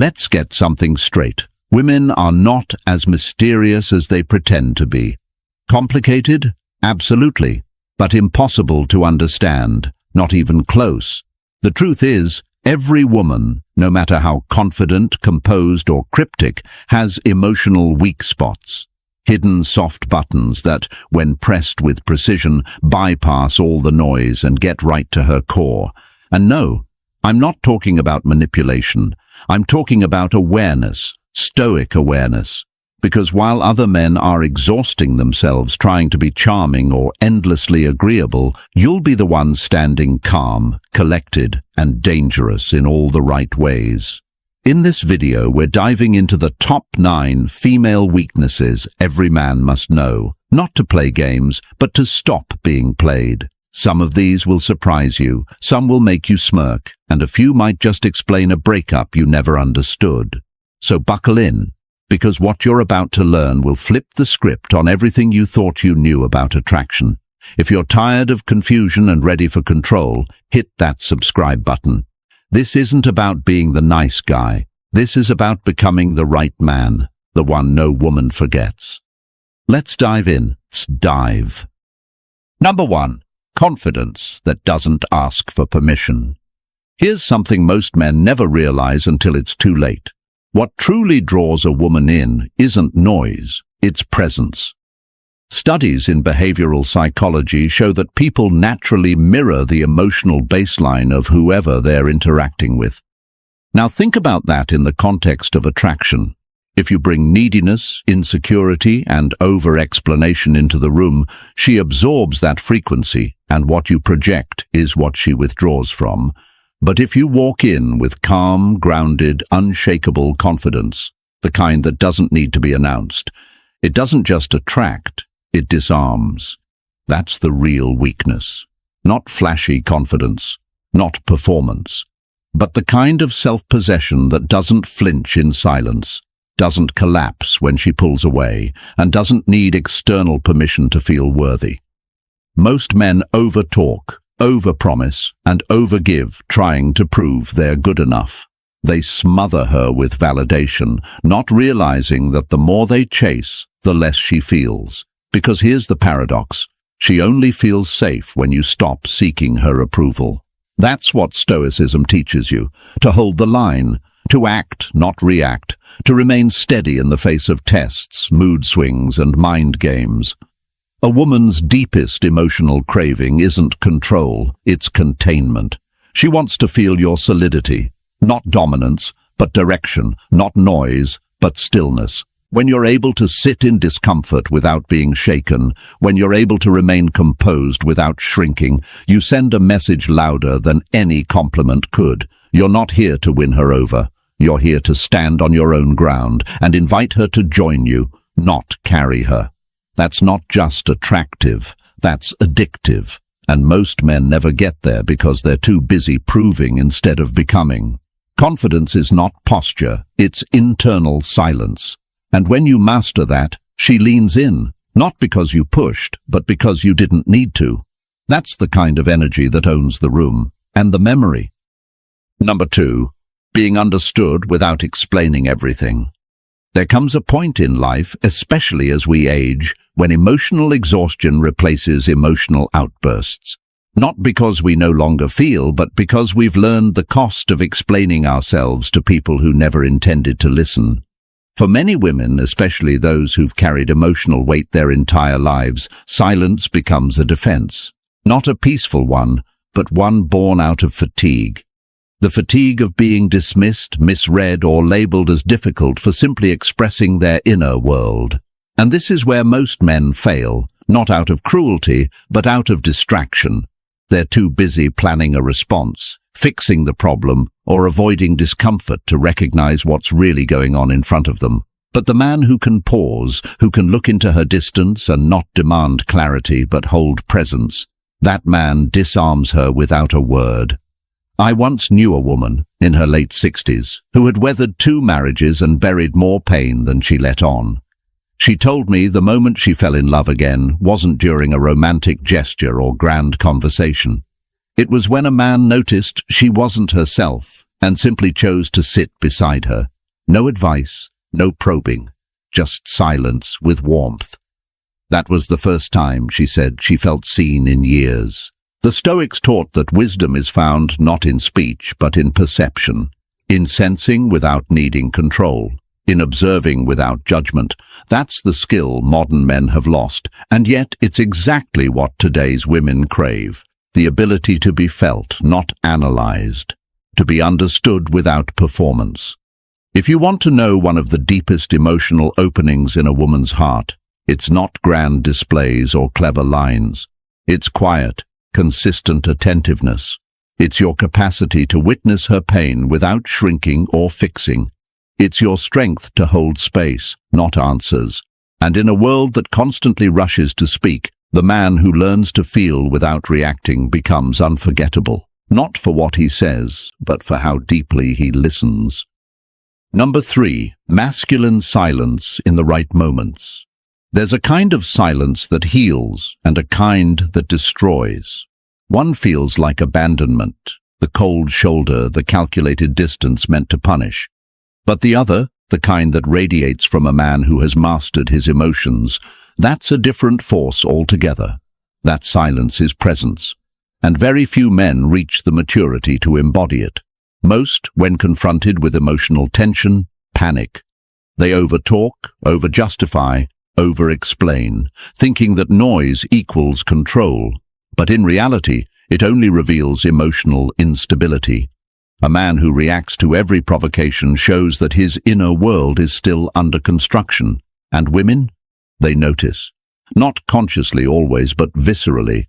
Let's get something straight. Women are not as mysterious as they pretend to be. Complicated? Absolutely. But impossible to understand. Not even close. The truth is, every woman, no matter how confident, composed, or cryptic, has emotional weak spots. Hidden soft buttons that, when pressed with precision, bypass all the noise and get right to her core. And no, I'm not talking about manipulation. I'm talking about awareness, stoic awareness. Because while other men are exhausting themselves trying to be charming or endlessly agreeable, you'll be the one standing calm, collected, and dangerous in all the right ways. In this video, we're diving into the top 9 female weaknesses every man must know, not to play games, but to stop being played. Some of these will surprise you, some will make you smirk, and a few might just explain a breakup you never understood. So buckle in, because what you're about to learn will flip the script on everything you thought you knew about attraction. If you're tired of confusion and ready for control, hit that subscribe button. This isn't about being the nice guy. This is about becoming the right man, the one no woman forgets. Let's dive in. Let's dive. Number 1. Confidence that doesn't ask for permission. Here's something most men never realize until it's too late. What truly draws a woman in isn't noise, it's presence. Studies in behavioral psychology show that people naturally mirror the emotional baseline of whoever they're interacting with. Now think about that in the context of attraction. If you bring neediness, insecurity, and over-explanation into the room, she absorbs that frequency, and what you project is what she withdraws from. But if you walk in with calm, grounded, unshakable confidence, the kind that doesn't need to be announced, it doesn't just attract, it disarms. That's the real weakness. Not flashy confidence, not performance, but the kind of self-possession that doesn't flinch in silence, doesn't collapse when she pulls away, and doesn't need external permission to feel worthy. Most men overtalk, overpromise, and overgive, trying to prove they're good enough. They smother her with validation, not realizing that the more they chase, the less she feels. Because here's the paradox. She only feels safe when you stop seeking her approval. That's what Stoicism teaches you, to hold the line, to act, not react, to remain steady in the face of tests, mood swings, and mind games. A woman's deepest emotional craving isn't control, it's containment. She wants to feel your solidity, not dominance, but direction, not noise, but stillness. When you're able to sit in discomfort without being shaken, when you're able to remain composed without shrinking, you send a message louder than any compliment could. You're not here to win her over. You're here to stand on your own ground and invite her to join you, not carry her. That's not just attractive, that's addictive. And most men never get there because they're too busy proving instead of becoming. Confidence is not posture, it's internal silence. And when you master that, she leans in, not because you pushed, but because you didn't need to. That's the kind of energy that owns the room, and the memory. Number 2, being understood without explaining everything. There comes a point in life, especially as we age, when emotional exhaustion replaces emotional outbursts. Not because we no longer feel, but because we've learned the cost of explaining ourselves to people who never intended to listen. For many women, especially those who've carried emotional weight their entire lives, silence becomes a defense. Not a peaceful one, but one born out of fatigue. The fatigue of being dismissed, misread, or labeled as difficult for simply expressing their inner world. And this is where most men fail, not out of cruelty, but out of distraction. They're too busy planning a response, fixing the problem, or avoiding discomfort to recognize what's really going on in front of them. But the man who can pause, who can look into her distance and not demand clarity but hold presence, that man disarms her without a word. I once knew a woman, in her late 60s, who had weathered 2 marriages and buried more pain than she let on. She told me the moment she fell in love again wasn't during a romantic gesture or grand conversation. It was when a man noticed she wasn't herself, and simply chose to sit beside her. No advice, no probing, just silence with warmth. That was the first time, she said, she felt seen in years. The Stoics taught that wisdom is found not in speech, but in perception, in sensing without needing control, in observing without judgment. That's the skill modern men have lost, and yet it's exactly what today's women crave. The ability to be felt, not analyzed, to be understood without performance. If you want to know one of the deepest emotional openings in a woman's heart, it's not grand displays or clever lines. It's quiet, consistent attentiveness. It's your capacity to witness her pain without shrinking or fixing. It's your strength to hold space, not answers. And in a world that constantly rushes to speak, the man who learns to feel without reacting becomes unforgettable, not for what he says, but for how deeply he listens. Number 3, masculine silence in the right moments. There's a kind of silence that heals and a kind that destroys. One feels like abandonment, the cold shoulder, the calculated distance meant to punish. But the other, the kind that radiates from a man who has mastered his emotions, that's a different force altogether. That silence is presence, and very few men reach the maturity to embody it. Most, when confronted with emotional tension, panic. They overtalk, overjustify, over-explain, thinking that noise equals control. But in reality, it only reveals emotional instability. A man who reacts to every provocation shows that his inner world is still under construction. And women? They notice. Not consciously always, but viscerally.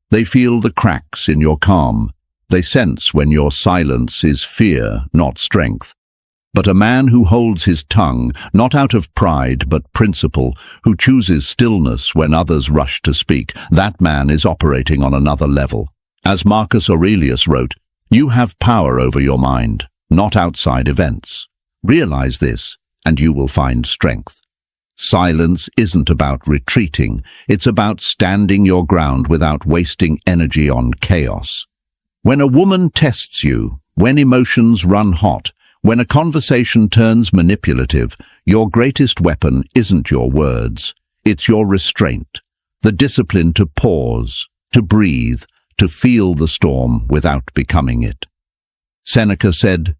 They feel the cracks in your calm. They sense when your silence is fear, not strength. But a man who holds his tongue, not out of pride but principle, who chooses stillness when others rush to speak, that man is operating on another level. As Marcus Aurelius wrote, "You have power over your mind, not outside events. Realize this, and you will find strength." Silence isn't about retreating, it's about standing your ground without wasting energy on chaos. When a woman tests you, when emotions run hot, when a conversation turns manipulative, your greatest weapon isn't your words, it's your restraint, the discipline to pause, to breathe, to feel the storm without becoming it. Seneca said,